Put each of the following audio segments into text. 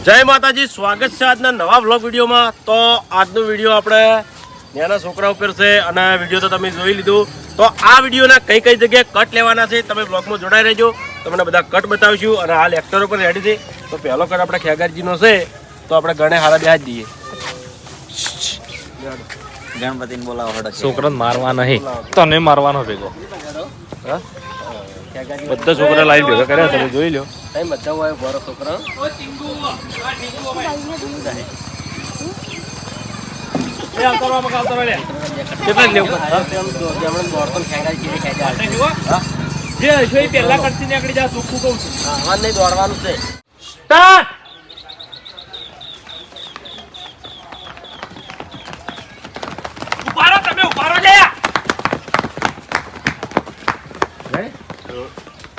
જય માતાજી, સ્વાગત છે આજના નવા વ્લોગ વિડીયોમાં। તો આજનો વિડીયો આપણે નાના છોકરા ઉપર છે અને વિડીયો તો તમે જોઈ લીધું। તો આ વિડીયોના કઈ કઈ જગ્યાએ કટ લેવાના છે તમે વ્લોગમાં જોડાઈ રહેજો, તમને બધા કટ બતાવીશું। અને હાલ એક્ટરો પણ રેડી છે। તો પહેલો કટ આપણે ખેગારજીનો છે, તો આપણે ગણે હારા બેહાજ દઈએ। ગણપતિને બોલાવો હડો। છોકરાને મારવા નહીં, તને મારવાનો ભેગો। હા, બધા છોકરા લાઈન ભેગા કર્યા તમે જોઈ લો। બધા હોય બરો છોકરા કેટલા જ લેવું? પહેલા કરતી નીકળી જા, ચોખ્ખું કહું છું। નહીં દોડવાનું છે।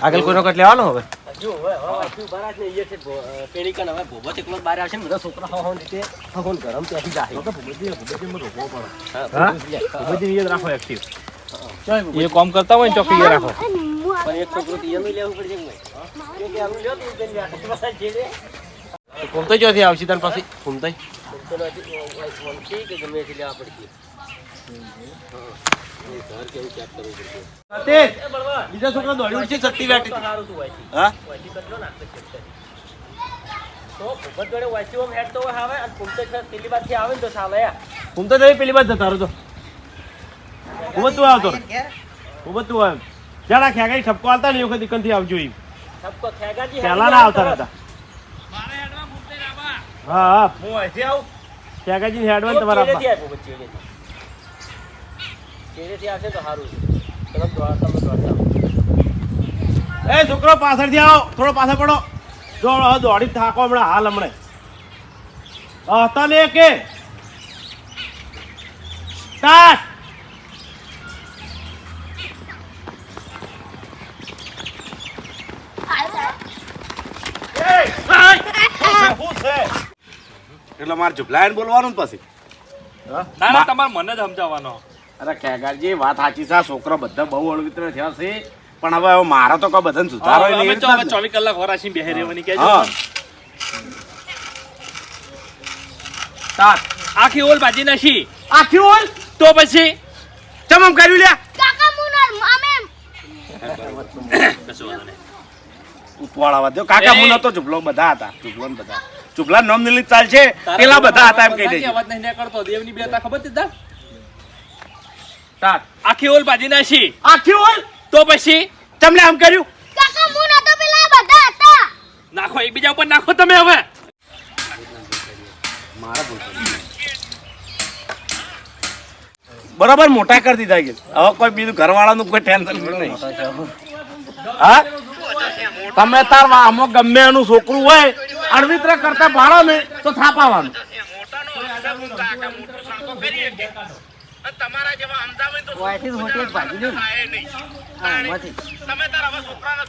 આગળ કોઈનો કટ લેવાનો હવે? એ કામ કરતા હોય ને ચોકી એ રાખો। ફૂમતાઈ ચોથી આવશે તને પછી ફૂમતાઈ બીજા છોકરા દોડી ઉઠશે સત્તી વેટી। હા, ફૂમતા નહીં પેલી બાદ જતા રહો તો ખૂબ તું આવતો ખૂબ તું આવ જરા ખેગાઈ ઠપકો આવતા ને એ વખત દીકન થી આવજો એ પહેલા ના આવતા હતા। હા હા, હું અહીંથી આવું ખેગાજી હેડવાન તમારા એ છોકરો પાછળથી આવો, થોડો પાછળ પડો। જો દોડી થાકો હમણાં હાલ હમણાં હતા ને કે સ્ટાર્ટ। એટલે મારે ઝુપલાયન બોલવાનું ને પછી ના ના, તમારે મને જ સમજાવવાનો। અરે ખેગારજી વાત સાચી છે, છોકરો બધા બહુ અળવિત્ર થયા છે, પણ હવે મારા તો કોઈ બધાને સુધારો નહીં। 24 કલાક વરાશી બેહી રહેવાની કહેજો। આખી ઓલ ભાજી નાખી, આખી ઓલ તો પછી ચમમ કર્યું લ્યા કાકા મુનર અમે કશું વાંધો નહીં। ઉતવાળાવા દો કાકા મુનો તો ઝુપલો બધા હતા, ઝુપલો ને બધા ઝુપલા નોમ નીલી ચાલ છે પેલા બધા હતા એમ કહી દેજો। અવાજ નહીં નીકળતો, દેવની બેતા ખબર છે તા? સ્ટાર્ટ। આખી ઓલ ભાજી નાખી, આખી ઓલ તો પછી તમને આમ કર્યું કાકા મુનર તો પેલા બધા હતા। નાખો, એકબીજા ઉપર નાખો તમે હવે। બરાબર મોટા કરી દીધા કે હવે કોઈ બીજું ઘરવાળાનું કોઈ ટેન્શન નહીં। હા, તમે તાર આમાં ગમે એનું છોકરું હોય અળવિત્ર કરતા ભાડો ને તો થાપાવાનું।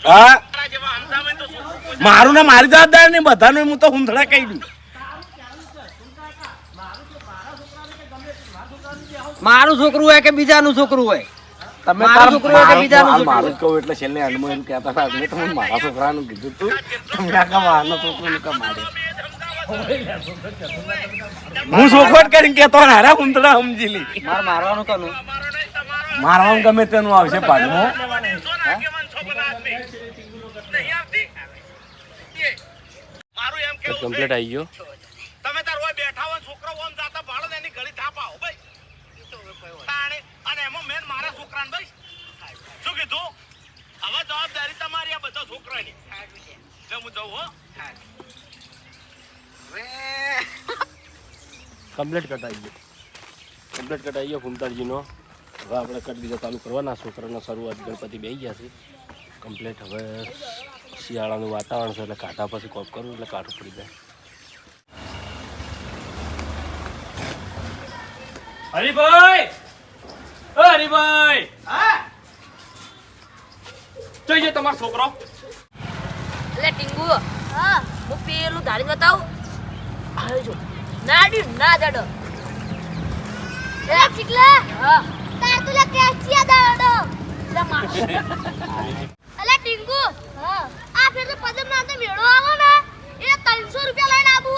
હા, મારું ને મારી જવાબદારી નહીં, બધાનું હું તો હુંધડા કહી દઉં। મારું છોકરું હોય કે બીજાનું છોકરું હોય, તમે મારું છોકરું હોય કે બીજાનું છોકરું મારું જ કહું એટલે છેલ્લે અનમો એમ કહેતા હતા મેં તમને મારા છોકરાનું કીધું તું, તમે આખા મારના છોકરાનું કેમ માર્યો? હું શોખવટ કરીને કહેતો હારા હુંધડા સમજી લી। મારવાનું કનું મારવાનું ગમે તેનું આવશે પાછું। કમ્પ્લીટ આવી ગયો। તમે તાર હોય બેઠા હોય છોકરો ઓમ જાતા ભાડો એની ઘડી થાપાઓ ભાઈ તાણે અને એમાં મેન મારા છોકરાને ભાઈ શું કીધું? હવે જવાબદારી તમારી આ બધા છોકરાની। જો હું જાઉં હો કમ્પ્લીટ કટ આવી ગયો, કમ્પ્લીટ કટ આવી ગયો ફૂમતાજીનો। હવે આપણે કટ બીજા ચાલુ કરવાના। છોકરાનો શરૂઆત ગણપતિ બેસી ગયા છે કમ્પ્લીટ। હવે શિયાળાનું વાતાવરણ છે એટલે કાંઠા પછી કોપ કરવું એટલે કાંઠું પડી જાય। હરિભાઈ, ઓ હરિભાઈ, જોઈએ તમારો છોકરો। એટલે ટીંગુ હા હું પેલું ધાડી બતાવું આવે જો નાડી ના દડો એ ચીકલા હા તાર તું લે કેચિયા દડો લે માર અલે ટીંગુ હા આ ફેર તો પદમ ના તો મેળો આવો ને એ 300 રૂપિયા લઈને આબુ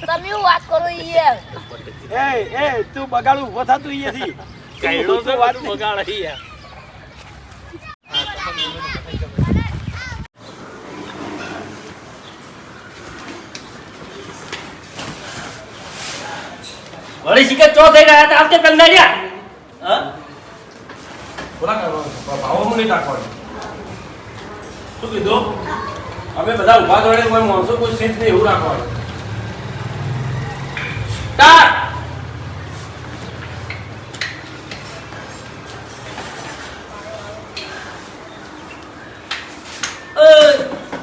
તમે હું વાત કરો યાર એ તું બગાડું ઊભો થા તું અહીંયાથી. કઈડો છે વાત બધું બગાડ યાર. વળી શિકાર ચો થઈ રહ્યા હતા આવતે પેલા રહ્યા હા બોલા ભાવોમાં નહીં નાખવાનું. શું કીધું? અમે બધા ઊભા જોડે કોઈ માણસો કોઈ સીટ નહીં એવું રાખવાનું. સ્ટાર્ટ.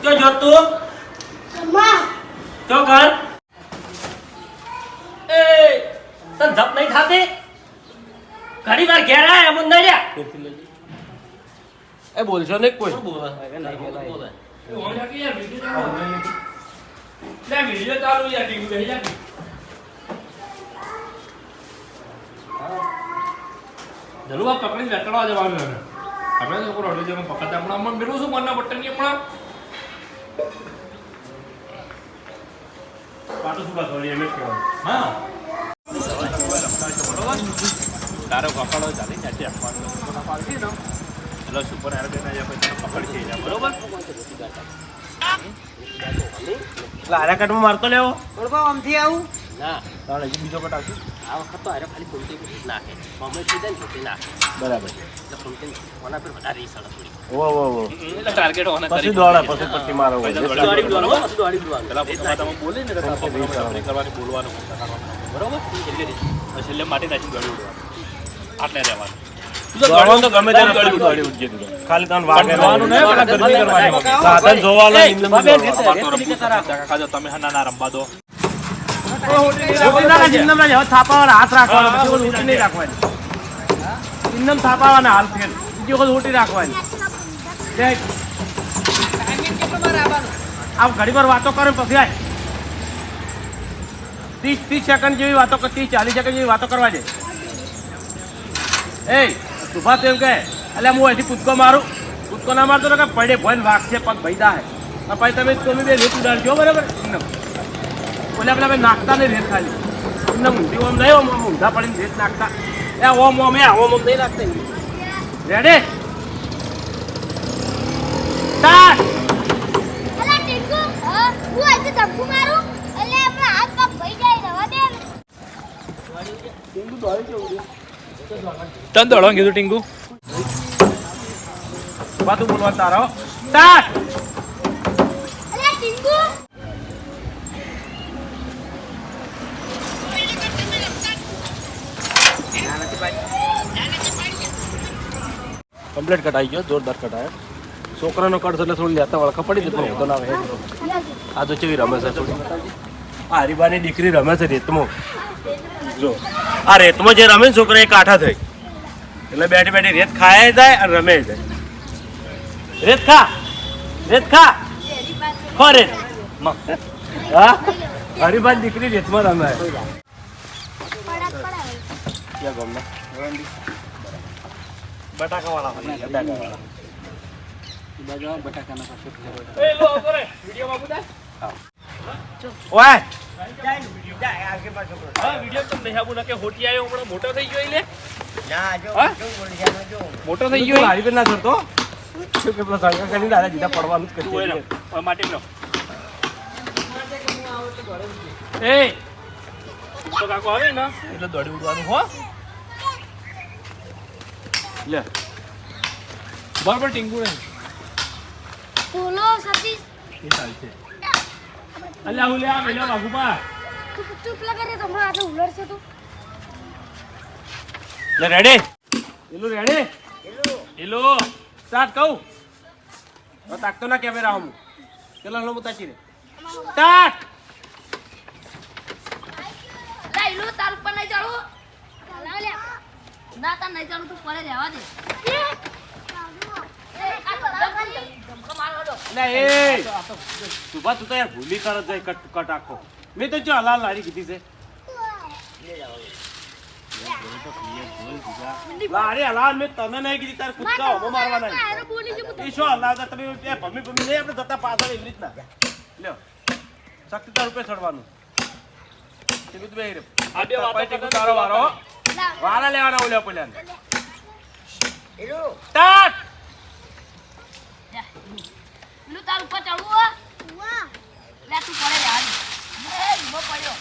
જો જોત તું જો કર એ તન ધપ નહીં થાતી ઘણી વાર ઘેર આયા એમ ના લ્યા એ બોલશો નહીં કોઈ. લે વિડિયો ચાલુ યાર ટીવી બેહી જા. જલું પકડીને વેટવા જવાનું એને. આપણે તો કોઈ રોડે જઈને પકડતા હમણાં મેળવું છું મનના બટન ની હમણાં. પાટો સુકા થોડી એમ જ કહેવાનું. હા તારો પકડો ચાલી જાય આપવાનું પાડતી ને એટલે સુપર એરગેન આયા પછી તને પકડશે જા બરોબર. એટલે આરા કાટમાં મારતો લેવો. ઓળખો આમથી આવું ના તાણે હજી બીજો કટ આવશે. આ વખત તો આરે ખાલી ફૂમતી નાખે અમે સીધા ને ફૂમતી નાખે બરાબર. એટલે ફૂમતી ઓના પર વધારે રીસ અડે થોડી ઓ એટલે ટાર્ગેટ ઓના પછી દોડા પછી પટ્ટી મારો હોય. દોડી દોડવાનું પછી દોડી દોડવાનું પેલા ફૂમતા તમે બોલે ને તો આપણે કરવાની બોલવાનું બરોબર એટલે છેલ્લે માટે નાખી દોડી ઉડવાનું આટલે રહેવાનું. દોડવાનું તો ગમે ત્યારે દોડી ઉડજે તું. ખાલી તને વાગે દોડવાનું નહીં, પેલા ગરમી કરવાની. સાધન જોવાનું નિંદન ખાજો તમે હા ના રમવા દો. હાથ રાખવાનો પછી ઓલું ઊંચી નહીં રાખવાની. ઇન્દમ થાપાવાના હાલ ફેર બીજી વખત ઊંટી રાખવાની. દેખ. આમ ઘડી વાર વાતો કરે પછી આય 30 સેકન્ડ જેવી વાતો 30-40 સેકન્ડ જેવી વાતો કરવા દે. એ સુભા તો એમ કહે એટલે હું અહીંથી કૂદકો મારું. કૂદકો ના મારતો ને કે પડે ભણ વાગશે પગ ભૈદા હે. પછી તમે બે રેત ઉડાડજો બરાબર. બોલે આપણે નાખતા નહીં રેત ખાલી એમને ઊંધી ઓમ નહીં ઓમ ઊંધા પડીને રેત નાખતા. એ ઓમ ઓમ નહીં નાખતા. Ready start. અલા ટીંગુ હું આજે ધક્કુ મારું એટલે આપણા હાથ પગ ભઈ જાય રવા દે તન દોડવાનું કીધું ટીંગુ. બાતું બોલવા તારો સ્ટાર્ટ. અલા ટીંગુ કમ્પ્લીટ કટાઈ ગયો. જોરદાર કટાયો. છોકરાનો કટ એટલે થોડી લેતા વળખા પડી જતો હોતો ના આવે. આ તો કેવી રમે છે થોડી. આ હરીબાની દીકરી રમે છે રેતમાં. જો આ રેતમાં જે રમે ને છોકરા એ કાઠા થઈ એટલે બેઠી બેઠી રેત ખાય જાય અને રમે જાય. રેત ખા ખો રેત. હા હરીબાની દીકરી રેતમાં રમે. ક્યાં ગામના? બટાકાવાળા બટાકાવાળા. એ લો કરે વિડિયોમાં બુદા. ઓય હા વિડિયો તો નહીં આવું ના કે હોટી આયો હમણાં મોટો થઈ ગયો લે. મોટો થઈ ગયો હારી ના થતો શું કે પેલા સંકા કરીને દાદા જીધા પડવાનું જ તું કરી. હવે માટે લો. એ તો કાકો આવે ને એટલે દોડી ઉડવાનું હો. લે બરાબર ટીંગુ ને બોલો સતીશ એ ચાલશે. અલ્યા હું લે આ મેલા વાગુપા. તું ચૂપ લગા તો હમણાં આજે ઉલર છે તું લે રેડી એલું રેડી હેલો સ્ટાર્ટ કહું તો તાકતો ના કેમેરા હું પેલા લો મુતાચી રે સ્ટાર્ટ. લા ઇલો તાર ઉપર નહીં ચડો લા લે ના તાર નહીં ચડો તું પડે રહેવા દે એ આ તો ધમકો મારો દો લે એ સુભા તું તો યાર ભૂલી કર જાય કટ આખો. મેં તો જો હલાલ લારી કીધી છે. લારી હલાલ મેં તને નહીં કીધી તારે કૂદકા હોમો મારવા નહીં. અરે બોલી જે એ શું હલાવતા તમે એ ભમી નહીં આપણે જતા પાછળ એવી રીતના લ્યો શક્તિ તાર રૂપે ચડવાનું. ટીકુ તું બેહી રે. આ બે વાતો પછી ટીકુ કરતા તારો વારો. લા. વારા લેવાના ઓલ્યા પેલા. એલું સ્ટાર્ટ. પેલું તાર ઉપર ચડવું હો? લે તું પડે યાર. એ ઈમો પડ્યો.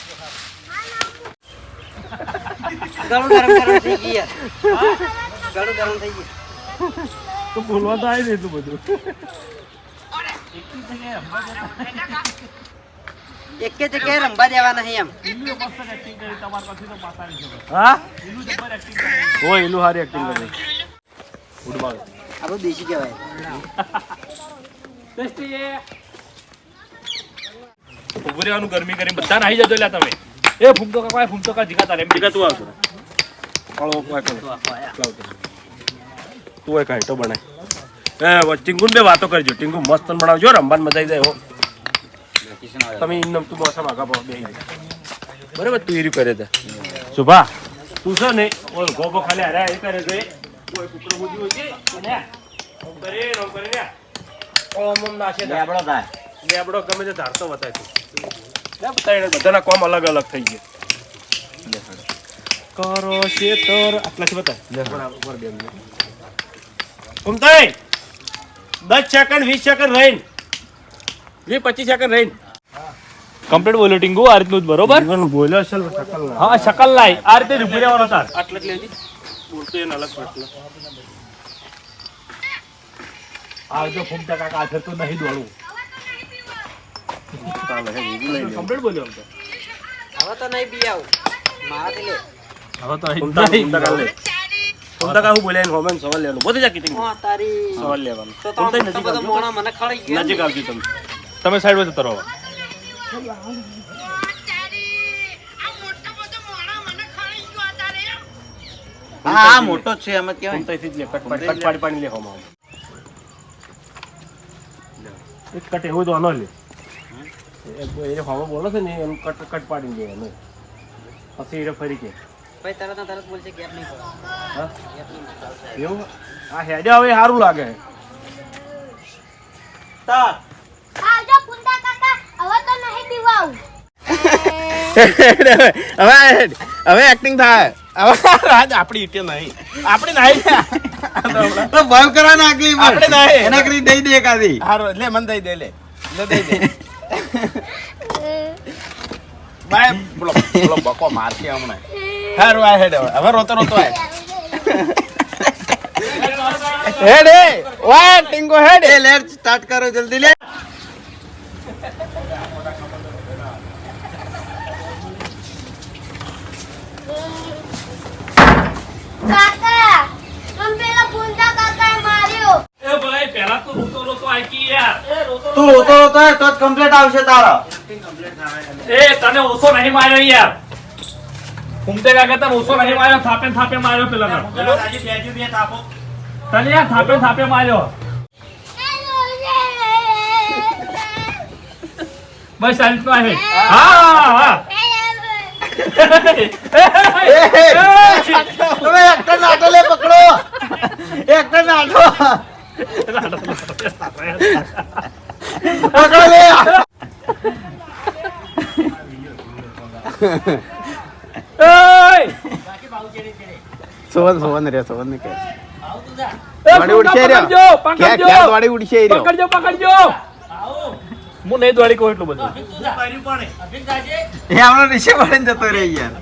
ગળું ગરમ ગરમ થઈ ગઈ યાર ગળું ગરમ થઈ ગયું તો બોલવા તો આવી ને એટલું બધું. એક જ જગ્યાએ રમવા દેવા નહીં એમ હા ઓ એલું હારી એક્ટિંગ કરે. ફૂટબોલ. આપણું દેશી કહેવાય ઉભું રહેવાનું ગરમી કરીને બધા નાહી જજો લ્યા તમે એ ફૂમતો કાકા ફૂમતો કા જીગાતા એમ ટીકા તું આવજો. કાળો કોઈ કાળો. લાવજો. તું એક આઈટો બનાય. એ ટીંગુ બે વાતો કરજો. ટીંગુ મસ્ત બનાવજો રમવાની મજા આવી જાય હો. તમે ઇન્નમ તું મોસમ આગા પાવ બેહી જા. બરાબર તું ઈરી કરે છે. સુભા તું છે ને ઓય ગોબો ખાલી હારે એ કરે છે. કોઈ કુકડો બુજી હોય છે ને ઓમ કરે ને ઓમ નાશે લેબડો થાય. લેબડો ગમે તે ધારતો બતાય તું. લે બતાય બધાના કોમ અલગ અલગ થઈ ગયા. કરો શેતર આટલાથી બતાય. લે ઉપર બે મિનિટ. ઉમતાઈ 10 સેકન્ડ 20 સેકન્ડ રહીને 20-25 સેકન્ડ રહીને કમ્પ્લીટ બોલ્યો ટીંગુ આ રીતનું જ બરોબર બોલ્યો અસલ શકલ ના. હા શકલ લાય આ રીતે જ ઉભી રહેવાનો તાર આટલા જ લેજી બોલતો એને અલગ પ્રશ્ન. આ જો ફૂમતા કાકા આ તો નહીં દોડવું ચાલે હે બીજું લઈ લે. કમ્પ્લીટ બોલ્યો આમ તો હવે તો નહીં બી આવું મારાથી લે હવે તો ઉમતા કાલ લે. ઉમતા કા હું બોલ્યા એને હોમેન સવાલ લેવાનો. બોધી જા કીધી હા તારી સવાલ લેવાનો. તો ઉમતાઈ તો નજીક બધો આવજો. મોણા મને ખળી ગયો નજીક આવજો તમે. તમે સાઈડ પર જતો રહો હા મોટો જ છે એમ જ કહેવાય ઉમતાઈથી જ લે. કટ પાડી પાડી લે હોમાં. એક કટ એવું તો આનો લે. એ હોમાં બોલો છે ને એનું કટ પાડી લે એનો. પછી એ ફરી કે ભાઈ તરત ને તરત બોલશે ગેપ નહીં પડે હા ગેપ નહીં પડે એવું આ હેડે હવે સારું લાગે. આવજો પુંડા કાકા હવે તો નહીં પીવાઉ. હવે એક્ટિંગ થાય હવે આપણી ઈટે નહીં આપણી નહીં તો ભય કરા નાખી આપણે નહીં એના કરી દઈ દે એકાદી હારો લે મન દઈ દે લે દઈ દે બાય બોલો બોલો બકો મારતી હમણાં હારું આ હેડ હવે રોતો રોતો આય હેડ એ વાહ ટિંગો હેડ એ લેટ સ્ટાર્ટ કરો જલ્દી લે કાકા તમ પેલા પુંડા કાકાએ માર્યો. એ ભાઈ પહેલા તો રોતો રોતો આકી યાર તું રોતો રોતો હે તો જ કમ્પ્લીટ આવશે તારો એ તને ઓછો નહીં માર્યો યાર ફૂમતે કાકા તને ઓછો નહીં માર્યો થાપે માર્યો પેલા તને યાર થાપે માર્યો બસ આ રીતનું આવે હા તમે એક્ટર નાટો લે પકડો એક્ટર નાટો પકડો લે સોવન રે સોવન ને કે વાડી ઉડશે રે કે વાડી ઉડશે રે પકડજો હું નહીં દોડી કહું એટલું બધું એ આપણો નીચે પડીને જતો રે યાર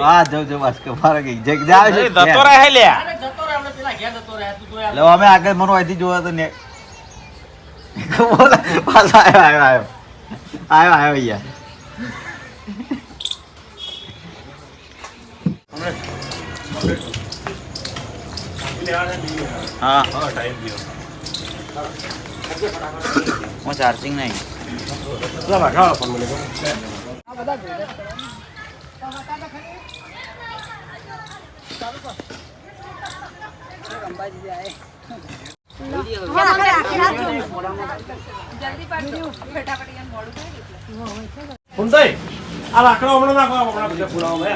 આ જો જો બસ કે ફાર ગઈ જગ જાવ છે જતો રહે લે લો અમે આગળ મનો આથી જોવા તો ને બોલ પાછો આયો યાર હા હું ચાર્જિંગ નહીં ઉમતાઈ આ લાકડા હમણાં નાખો હમણાં બધા પુરાવા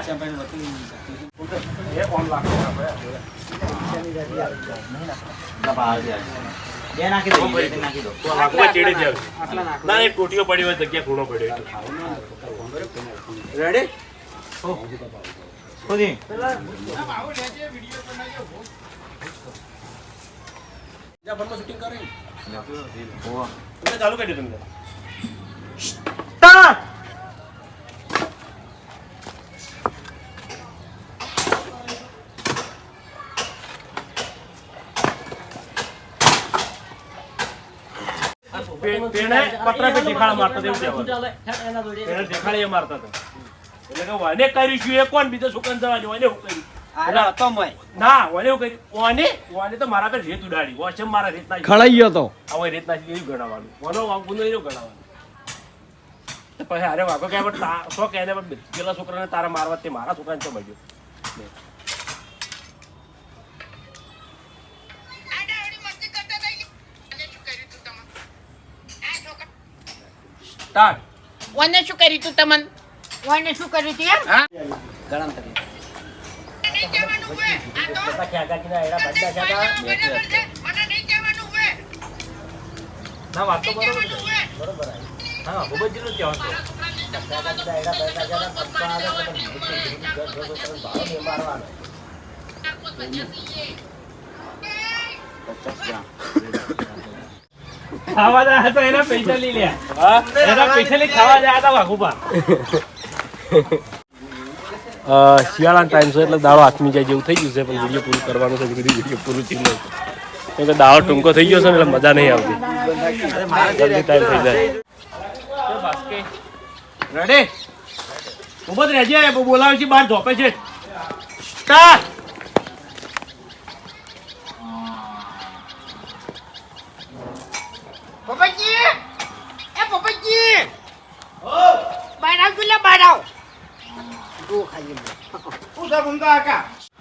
વાઘુબા ચેડે જ આવે. ના એક ટોટીઓ પડી હોય જગ્યા ખૂણો પડ્યો રેડી શૂટિંગ કરે ચાલુ કરી દે તમને. પેણે પતરા પે દેખાડા મારતા હતા એવું કહેવાય. ચાલે એના જોડે પેણે દેખાડી એ મારતા હતા. એટલે કે વાને કરીશું એ કોણ બીજા છોકરાને જવાનું વાને હું કર્યું ના વાને હું કર્યું વાને તો મારા પર રેત ઉડાડી વોશમ મારા રેત ના ખડાઈ ગયો તો હવે રેત ના એવું ગણાવવાનું વાનો વાગુનો એવું ગણાવવાનું. તો પછી અરે વાગો કે સો કે પેલા છોકરાને તારા મારવા તે મારા છોકરાને તો બગ્યો સ્ટાર્ટ. વને શું કર્યું તું એમ ના વાત તો બરોબર છે. બરોબર હા ખૂબ જ જેટલું કહેવાનું ખાવા જાય તો એના પૈસા લઈ લે. એના પૈસા લઈ ખાવા જાય હતા વાઘુબા. શિયાળાનો ટાઈમ છે એટલે દાળો હાથમી જાય જેવું થઈ ગયું છે પણ વિડીયો પૂરું કરવાનું છે વિડીયો પૂરું થયું નહીં કેમ કે દાળો ટૂંકો થઈ ગયો છે ને એટલે મજા નહીં આવતી જલ્દી ટાઈમ થઈ જાય. રેડી ખૂબ જ રહેજે બોલાવે છે બહાર ધોપે છે. સ્ટાર્ટ.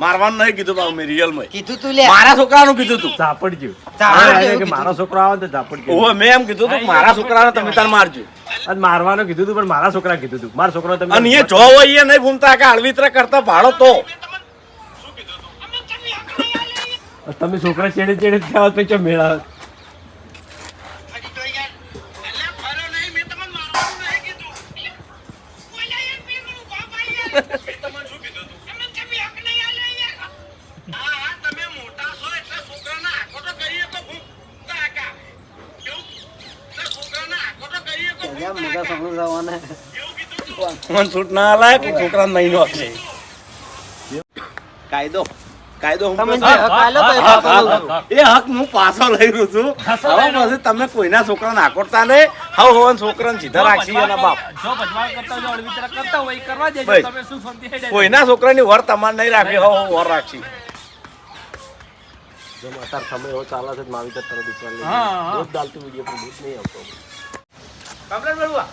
મારવાનું નહીં કીધું બાબુ મેં રિયલમાં કીધું તું લે મારા છોકરાનું કીધું તું ઝાપડજો. ઝાપડજો. કે મારો છોકરો આવે તો ઝાપડજો. ઓહો મેં એમ કીધું તું કે મારા છોકરાને તમે તાર મારજો અને મારવાનું કીધું તું પણ મારા છોકરા કીધું તું મારા છોકરા તમે અને એ જો હોય એ નહીં ઘૂમતા કે અળવિતરા કરતા ભાડો તો તમે છોકરા ચેડે ચેડે થયા તો ચો મેળા. મન છૂટ ના લાય પણ છોકરાને નહીં નો આપે કાયદો કાયદો હું તમે કહું? જે હક આલો તો એ પાછો લઉં. એ હક હું પાછો લઈ રહ્યો છું હવે પછી તમે કોઈના છોકરાને આકોડતા નહીં હવે હોવાના છોકરાને સીધા રાખશી એના બાપ જો ભજવાડ કરતા હોય અળવિતરા કરતા હોય એ કરવા દેજો ભાઈ. તમે શું શાંતિ હેડે કોઈના છોકરાની વર તમારે નહીં રાખવી હવે વર રાખશી જો અત્યારે સમય એવો ચાલે છે મારી તરફ વિચાર હા, હા. દૂધ ડાલતું વિડીયો પણ દૂધ નહીં આવતો. કમ્પ્લેટ બળવા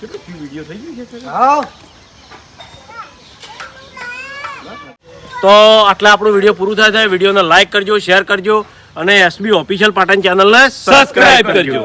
કેટલું વિડીયો થઈ ગયું છે હાઉ. તો આટલે આપણું વિડીયો પૂરું થાય છે. વિડીયોને લાઈક કરજો, શેર કરજો અને એસબી ઓફિશિયલ પાટણ ચેનલને સબસ્ક્રાઇબ કરજો.